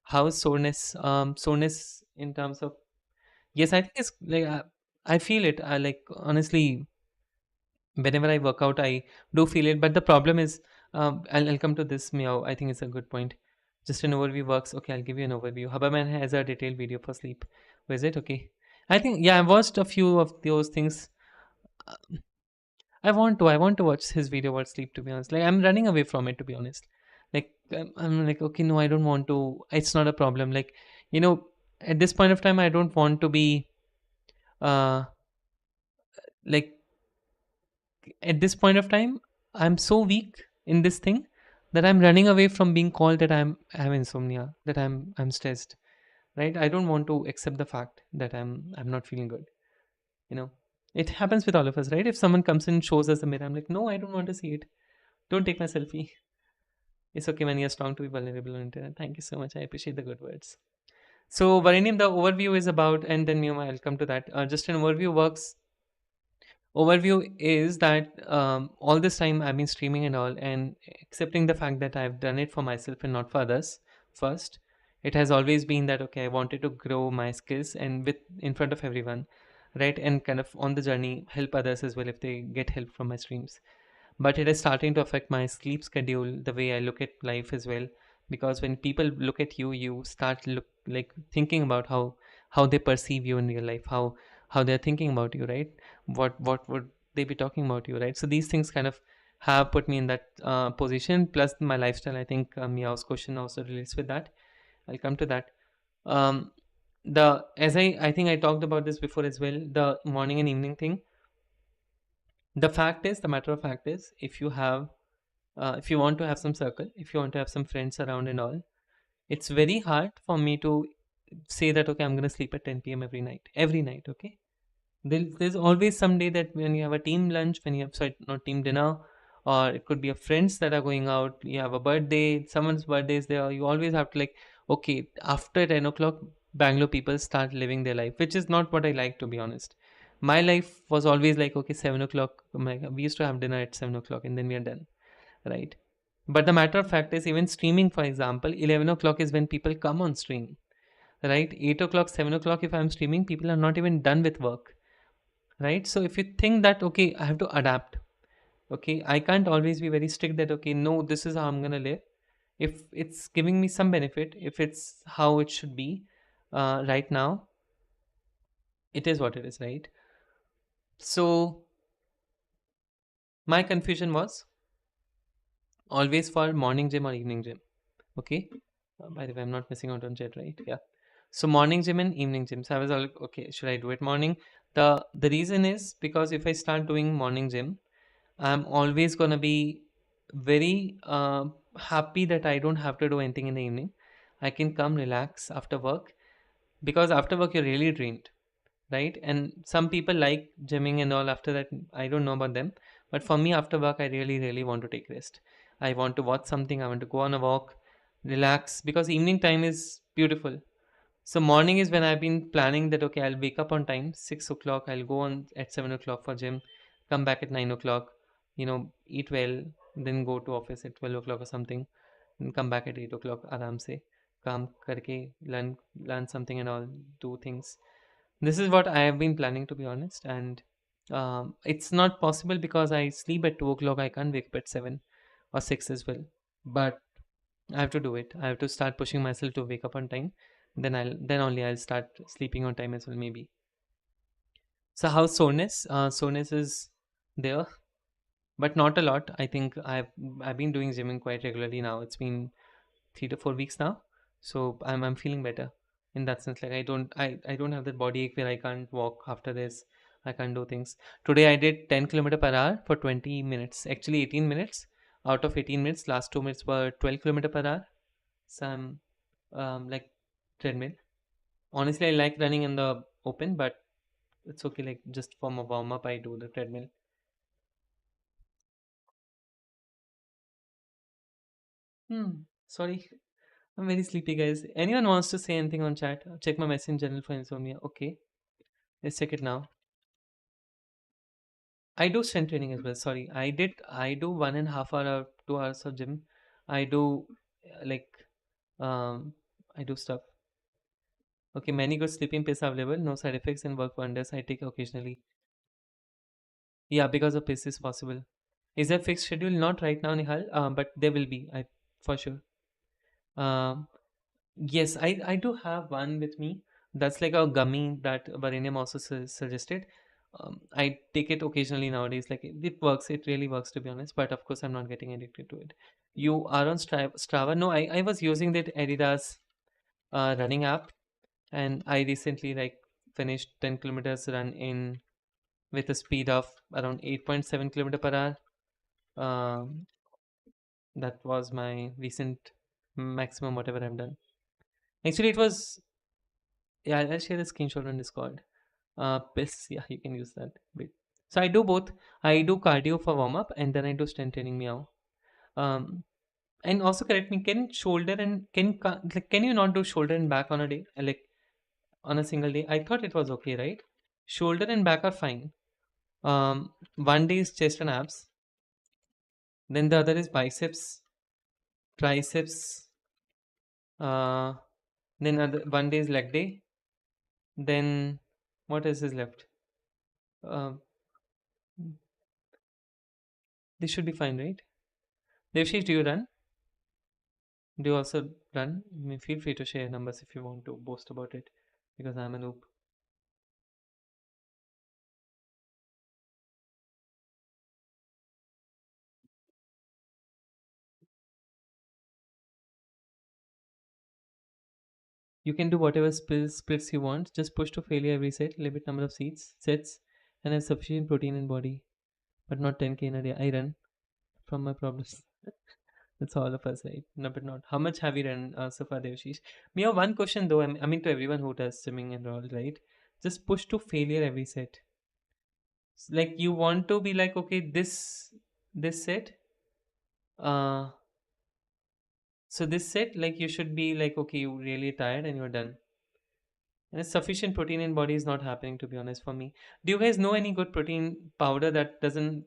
How is soreness? Soreness in terms of, yes, I think it's like I feel it. I like honestly, whenever I work out, I do feel it. But the problem is, I'll come to this. Meow. I think it's a good point. Just an overview works. Okay, I'll give you an overview. Haberman has a detailed video for sleep. Was it okay? I think yeah, I watched a few of those things. Uh, I want to watch his video about sleep. To be honest, like I'm running away from it. To be honest, like I'm like okay, no, I don't want to. It's not a problem. Like you know, at this point of time, I don't want to be uh like at this point of time, I'm so weak in this thing that I'm running away from being called that I have insomnia, that I'm stressed, right? I don't want to accept the fact that I'm not feeling good. You know, it happens with all of us, right? If someone comes in and shows us a mirror, I'm like, no, I don't want to see it. Don't take my selfie. It's okay when you're strong to be vulnerable on internet. Thank you so much. I appreciate the good words. So, Varanium, the overview is about, and then you, I'll come to that. Just an overview works. Overview is that all this time I've been streaming and all, and accepting the fact that I've done it for myself and not for others first. It has always been that okay, I wanted to grow my skills and with in front of everyone, right? And kind of on the journey help others as well if they get help from my streams, but it is starting to affect my sleep schedule, the way I look at life as well. Because when people look at you, you start look like thinking about how they perceive you in real life, how they're thinking about you, right? What would they be talking about you, right? So these things kind of have put me in that position. Plus my lifestyle, I think Meow's question also relates with that. I'll come to that. um the as I think I talked about this before as well, the morning and evening thing. The matter of fact is, if you want to have some circle, if you want to have some friends around and all, it's very hard for me to say that okay, I'm going to sleep at 10 p.m. every night. Okay, there's always some day that when you have a team lunch, when you have, sorry, not team dinner, or it could be a friends that are going out, you have a birthday, someone's birthday is there, you always have to like, okay, after 10 o'clock Bangalore people start living their life, which is not what I like, to be honest. My life was always like okay, 7 o'clock, we used to have dinner at 7 o'clock and then we are done, right? But the matter of fact is, even streaming, for example, 11 o'clock is when people come on stream, right? 8 o'clock, 7 o'clock, if I'm streaming, people are not even done with work, right? So if you think that okay, I have to adapt, okay, I can't always be very strict that okay, no, this is how I'm going to live. If it's giving me some benefit, if it's how it should be right now, it is what it is, right? So my confusion was always for morning gym or evening gym. Okay. By the way, I'm not missing out on chat, right? Yeah. So morning gym and evening gym. So I was all okay. Should I do it morning? The reason is because if I start doing morning gym, I'm always gonna be very happy that I don't have to do anything in the evening. I can come relax after work, because after work you're really drained, right? And some people like gymming and all after that. I don't know about them, but for me, after work, I really want to take rest. I want to watch something. I want to go on a walk, relax, because evening time is beautiful. So morning is when I've been planning that okay, I'll wake up on time, 6 o'clock. I'll go on at 7 o'clock for gym, come back at 9 o'clock. Eat well, then go to office at 12 o'clock or something, and come back at 8 o'clock. आराम से काम करके learn something and all, do things. This is what I have been planning, to be honest, and it's not possible because I sleep at 2 o'clock. I can't wake up at 7 or 6 as well. But I have to do it. I have to start pushing myself to wake up on time. Then only I'll start sleeping on time as well, maybe. So how's soreness? Soreness is there, but not a lot. I think I've been doing gymming quite regularly now. It's been 3 to 4 weeks now, so I'm feeling better in that sense. Like I don't have that body ache where I can't walk after this. I can't do things. Today I did 10 kilometer per hour for 20 minutes. Actually 18 minutes. Out of 18 minutes, last 2 minutes were 12 kilometer per hour. So I'm like treadmill. Honestly, I like running in the open, but it's okay. Like just for my warm up, I do the treadmill. Sorry, I'm very sleepy, guys. Anyone wants to say anything on chat? Check my message channel for insomnia. Okay. Let's check it now. I do strength training as well. Sorry, I do 1.5 hour or 2 hours of gym. I do like um I do stuff. Okay, many good sleeping pills are available. No side effects and work wonders. I take occasionally. Yeah, because of pills is possible. Is there fixed schedule? Not right now, Nihal. But there will be. I for sure. Um, Yes, I do have one with me. That's like a gummy that Varanium also suggested. I take it occasionally nowadays. Like it works. It really works to be honest. But of course, I'm not getting addicted to it. You are on Strava? No, I was using that Adidas running app, and I recently like finished 10 kilometers run in with a speed of around 8.7 kilometer per hour. Um, that was my recent maximum whatever I've done. Actually, it was yeah. I'll share the screenshot on Discord. Piss, yeah, you can use that. Wait. So I do both. I do cardio for warm up and then I do strength training meow. Um, and also correct me, can shoulder and like can you not do shoulder and back on a day? Like on a single day? I thought it was okay, right? Shoulder and back are fine. One day is chest and abs. Then the other is biceps, triceps. Uh, then other one day is leg day. Then what else is left? Uh, this should be fine, right? Devshish, do you run? Do you also run? Feel free to share numbers if you want to boast about it because I'm a noob. You can do whatever splits you want. Just push to failure every set, limit number of sets, and have sufficient protein in body, but not 10k in a day. I run from my problems. That's all of us, right? No, but not. How much have you run so far, Devashish? Me, have one question though. I mean, to everyone who does swimming and all, right? Just push to failure every set. Like you want to be like, okay, this set, uh, so this set, like you should be like, okay, you're really tired and you're done. And sufficient protein in body is not happening to be honest for me. Do you guys know any good protein powder that doesn't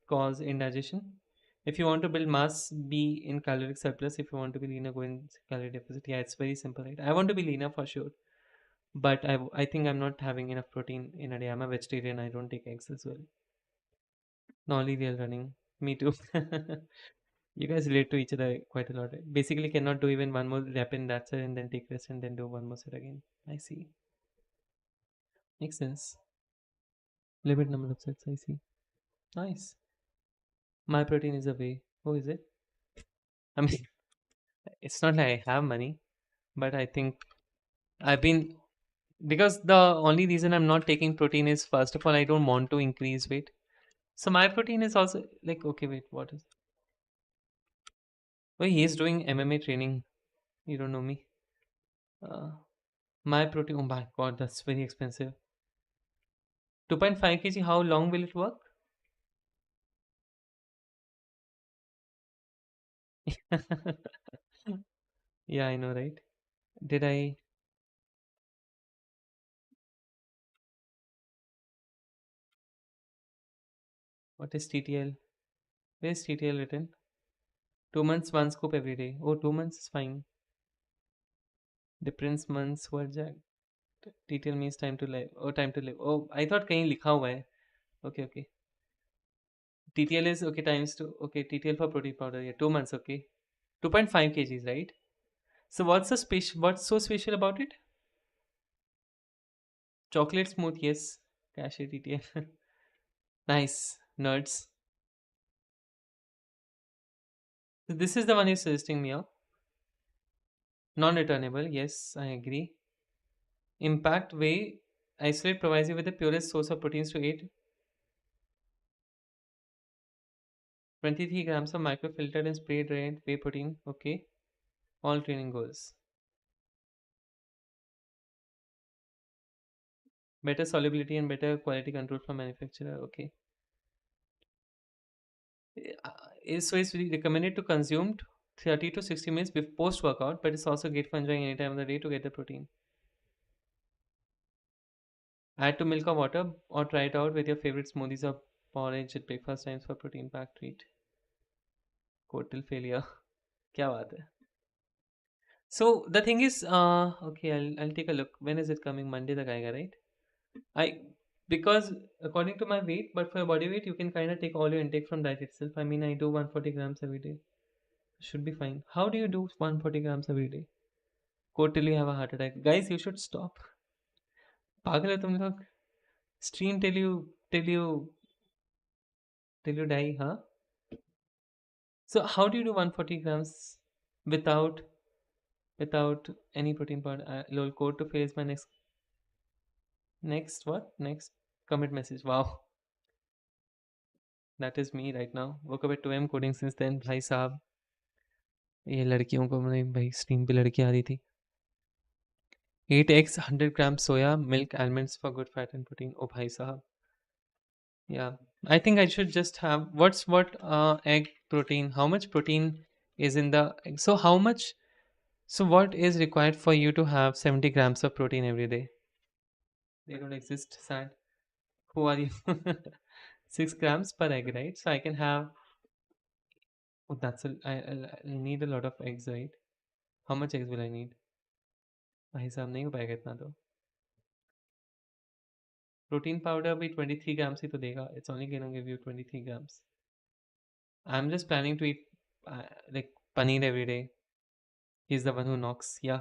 cause indigestion? If you want to build mass, be in caloric surplus. If you want to be leaner, go in calorie deficit. Yeah, it's very simple, right? I want to be leaner for sure, but I think I'm not having enough protein in a day. I'm a vegetarian. I don't take eggs as well. No, only real running. Me too. You guys relate to each other quite a lot. Right? Basically, cannot do even one more rep in that set and then take rest and then do one more set again. I see. Makes sense. Limit number of sets. I see. Nice. My protein is away. Oh, is it? I mean, it's not like I have money, but I think I've been because the only reason I'm not taking protein is first of all I don't want to increase weight. So my protein is also like okay, wait, what is? Oh, he is doing MMA training. You don't know me. Uh, my protein. Oh my god, that's very expensive. 2.5 kg. How long will it work? Yeah, I know, right? Did I? What is TTL? Where is TTL written? 2 months, one scoop every day. Oh, 2 months is fine. Difference months were jacked. TTL means time to live. Oh, time to live. Oh, I thought कहीं लिखा हुआ है. Okay, okay. TTL is okay times two. Okay, TTL for protein powder. Yeah, 2 months. Okay, 2.5 kgs, right? So what's so special about it? Chocolate smooth. Yes, cashew TTL. Nice nerds. So this is the one you're suggesting me of. Non-returnable. Yes, I agree. Impact whey isolate provides you with the purest source of proteins to eat. 23 grams of microfiltered and spray dried whey protein. Okay, all training goals. Better solubility and better quality control from manufacturer. Okay. Uh, so it's really recommended to consume 30 to 60 minutes before post workout, but it's also great for enjoying any time of the day to get the protein. Add to milk or water, or try it out with your favorite smoothies or porridge at breakfast times for protein packed treat. Total failure. क्या बात है? So the thing is, okay, I'll take a look. When is it coming? Monday तक आएगा, right? I because according to my weight, but for your body weight, you can kind of take all your intake from diet itself. I mean, I do 140 grams every day. Should be fine. How do you do 140 grams every day? Totally have a heart attack. Guys, you should stop. पागल है तुम लोग. Stream till you die, huh? So how do you do 140 grams without without any protein powder? Lol, code to phase my next what? Next commit message. Wow, that is me right now. Woke up at 2 a.m. coding since then. भाई साहब, ये लड़कियों को मैंने भाई stream पे लड़की आ रही थी. 8 eggs, 100 grams soya milk, almonds for good fat and protein. Oh भाई साहब. Yeah, I think I should just have what egg protein. How much protein is in the egg? So how much? So what is required for you to have 70 grams of protein every day? They don't exist. Sad. Who are you? 6 grams per egg, right? So I can have. Oh, that's a. I need a lot of eggs, right? How much eggs will I need? भाई साहब नहीं हो पाएगा इतना तो. Protein powder भी 23 grams ही तो देगा. It's only gonna give you 23 grams. I'm just planning to eat like paneer every day. He's the one who knocks. Yeah.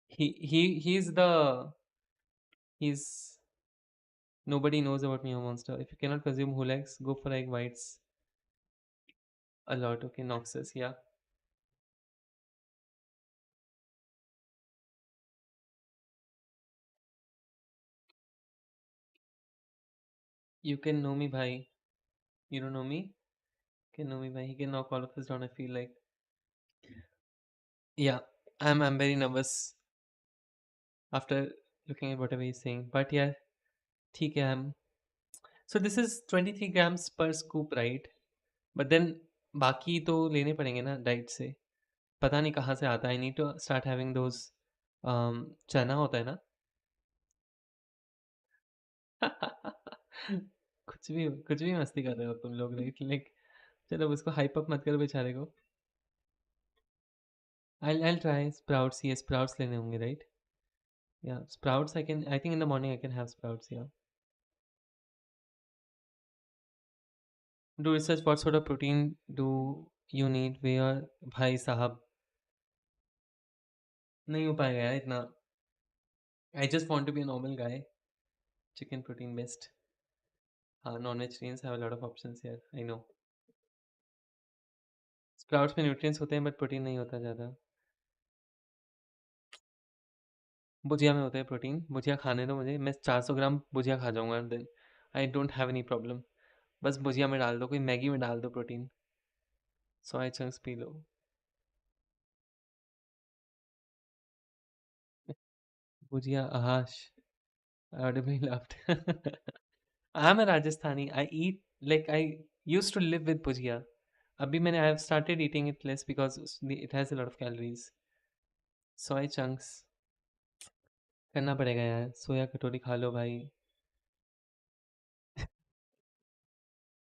He's the he's nobody knows about me, a monster. If you cannot consume whole eggs, go for egg whites a lot. Okay, Noxus. Yeah. You can know me, bhai. You don't know me? You can know me, bhai. He can knock all of us down, I feel like. Yeah. I'm very nervous after looking at whatever he's saying. But yeah, ठीक है, so this is 23 grams per scoop, right? But then बाकी तो लेने पड़ेंगे ना diet से. पता नहीं कहाँ से आता है. I need to start having those chana होता है ना. कुछ भी मस्ती कर रहे हो तुम लोग, राइट? लाइक चलो उसको हाइप अप मत करो बेचारे को. I'll try sprouts. Yes, sprouts लेने होंगे, right? Yeah, sprouts I think in the morning I can have sprouts. Yeah. Do research what sort of protein do you need where. भाई साहब नहीं हो पाएगा यार इतना. I just want to be a normal guy. Chicken protein best. हाँ, non-vegetarians have a lot of options here. I know. Sprouts में nutrients होते हैं बट प्रोटीन नहीं होता ज़्यादा. भुजिया में होता है प्रोटीन. भुजिया खाने दो मुझे. मैं 400 ग्राम भुजिया खा जाऊंगा दिन. I don't have any problem. बस भुजिया में डाल दो, कोई मैगी में डाल दो प्रोटीन. सोया चंक्स पी लो. भुजिया आहाश. I would be loved. I am a Rajasthani. I eat like I used to live with bhujia. अभी मैंने I have started eating it less because it has a lot of calories. Soya chunks करना पड़ेगा यार. सोया कटोरी खा लो भाई.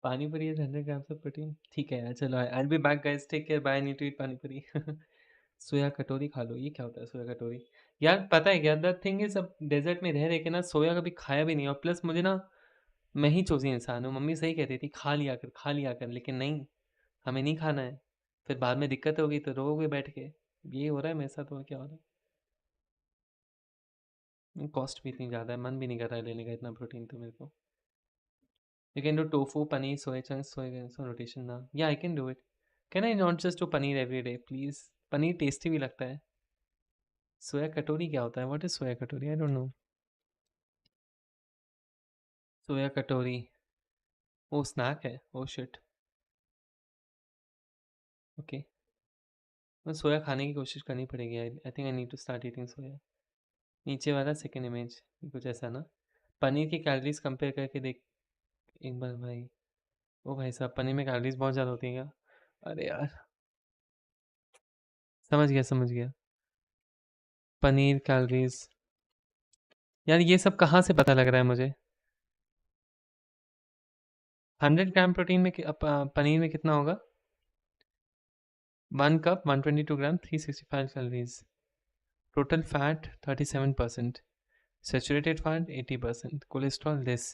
पानी पूरी इज 100 grams of protein. ठीक है यार, चलो I be back guys. Take care. Bye. Need to eat pani puri. सोया कटोरी खा लो. ये क्या होता है सोया कटोरी? यार पता है क्या, द थिंग इज, अब डेजर्ट में रह रहे के ना सोया कभी खाया भी नहीं. और प्लस मुझे ना, मैं ही चूजी इंसान हूँ. मम्मी सही कहती थी खा लिया कर, लेकिन नहीं, हमें नहीं खाना है. फिर बाद में दिक्कत होगी तो रोओगे बैठ के. ये हो रहा है मेरे साथ. और क्या हो रहा है? कॉस्ट भी इतनी ज़्यादा है, मन भी नहीं कर रहा है लेने का इतना प्रोटीन तो मेरे को. You can do tofu, paneer, soy chunks, soy grains on rotation now. Yeah, I can do it. Can I not just do paneer every day, please? Paneer tasty भी लगता है. सोया कटोरी क्या होता है? व्हाट इज सोया कटोरी? I don't know. सोया कटोरी. वो स्नैक है. Oh shit. ओके. मैं सोया खाने की कोशिश करनी पड़ेगी. I think I need to start eating soya. नीचे वाला सेकंड इमेज कुछ ऐसा ना. पनीर की कैलोरीज कंपेयर करके देख एक बार भाई. ओ भाई साहब, पनीर में कैलोरीज बहुत ज़्यादा होती हैं क्या? अरे यार, समझ गया समझ गया. पनीर कैलोरीज. यार ये सब कहाँ से पता लग रहा है मुझे? 100 ग्राम प्रोटीन में पनीर में कितना होगा? 1 cup 122 gram 365 calories. Total fat 37%, saturated fat 80%, cholesterol this,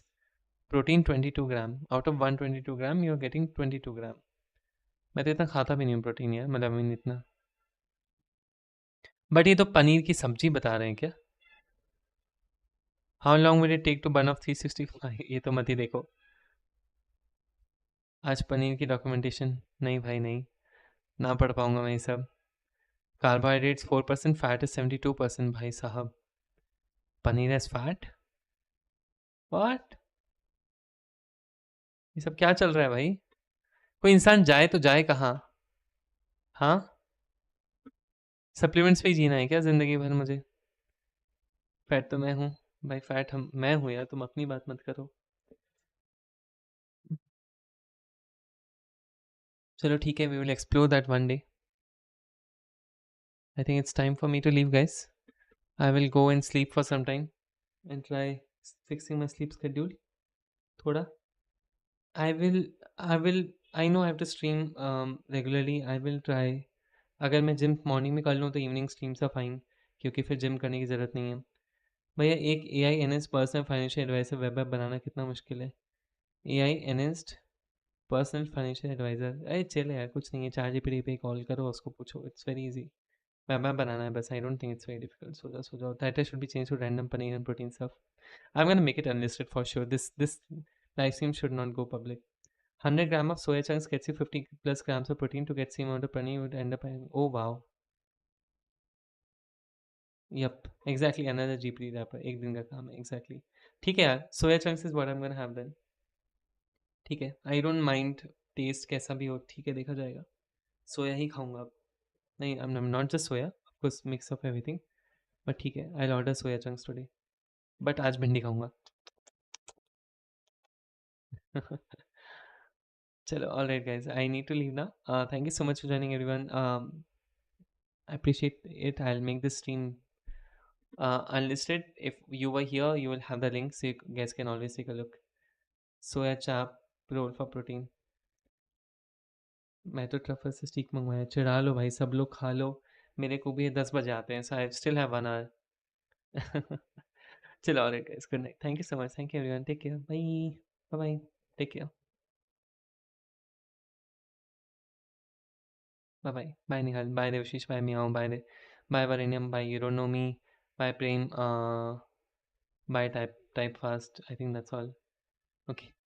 protein 22 gram, out of 122 gram you are getting 22 gram. मैं तो इतना खाता भी नहीं हूँ प्रोटीन यार, मतलब I mean इतना। बट ये तो पनीर की सब्जी बता रहे हैं क्या? How long will it take to burn off 365? ये तो मत ही देखो। आज पनीर की डॉक्यूमेंटेशन नहीं भाई, नहीं ना पढ़ पाऊंगा मैं ये सब। कार्बोहाइड्रेट्स 4%, फैट इज 72% भाई साहब। Paneer as fat? व्हाट? ये सब क्या चल रहा है भाई? कोई इंसान जाए तो जाए कहाँ? हाँ, सप्लीमेंट्स पे ही जीना है क्या जिंदगी भर मुझे? फैट तो मैं हूँ भाई, फैट हम मैं हूँ यार, तुम अपनी बात मत करो। चलो ठीक है, we will explore that one day. I think it's time for me to leave guys. I will go and sleep for some time and try fixing my sleep schedule थोड़ा। I will I I know I have to stream regularly. I will try. अगर मैं gym morning में कर लूँ तो evening streams are fine, क्योंकि फिर gym करने की ज़रूरत नहीं है। भैया एक A I N S personal financial adviser web app बनाना कितना मुश्किल है? A I N S personal financial adviser, अरे चल यार कुछ नहीं है, चार जीपीटी पे कॉल करो, उसको पूछो, it's very easy. Web app बनाना है बस, I don't think it's very difficult. सो जाओ, title should be change to random paneer and protein stuff. I am gonna make it unlisted for sure. This live stream should not go public. 100 gram of soya chunks gets you 50 plus grams of protein. To get same amount of paneer, you would end up having, oh wow. Yep, exactly another GPT wrapper. एक दिन का काम है exactly. ठीक है यार, soya chunks is what I'm gonna have then. ठीक है, I don't mind taste कैसा भी हो, ठीक है देखा जाएगा। सोया ही खाऊंगा अब। नहीं, I'm not just soya, of course mix of everything. But ठीक है, I'll order soya chunks today. But आज भिंडी खाऊंगा। चलो, all right guys, I need to leave now. Thank you so much for joining everyone. I appreciate it. I'll make this stream unlisted. If you were here, you will have the link, so you guys can always take a look. Soya chap roll for protein. मैं तो truffle से stick मंगवाया, चढ़ा लो भाई, सब लोग खा लो। मेरे को भी 10 बजे आते हैं, so I still have 1 hour. चलो, alright guys, good night, thank you so much, thank you everyone, take care, bye bye bye, take care, bye bye, bye Nihal, bye Debashish, bye meow, bye Varenyam, bye you don't know me, bye Prem, bye type fast, I think that's all. Okay.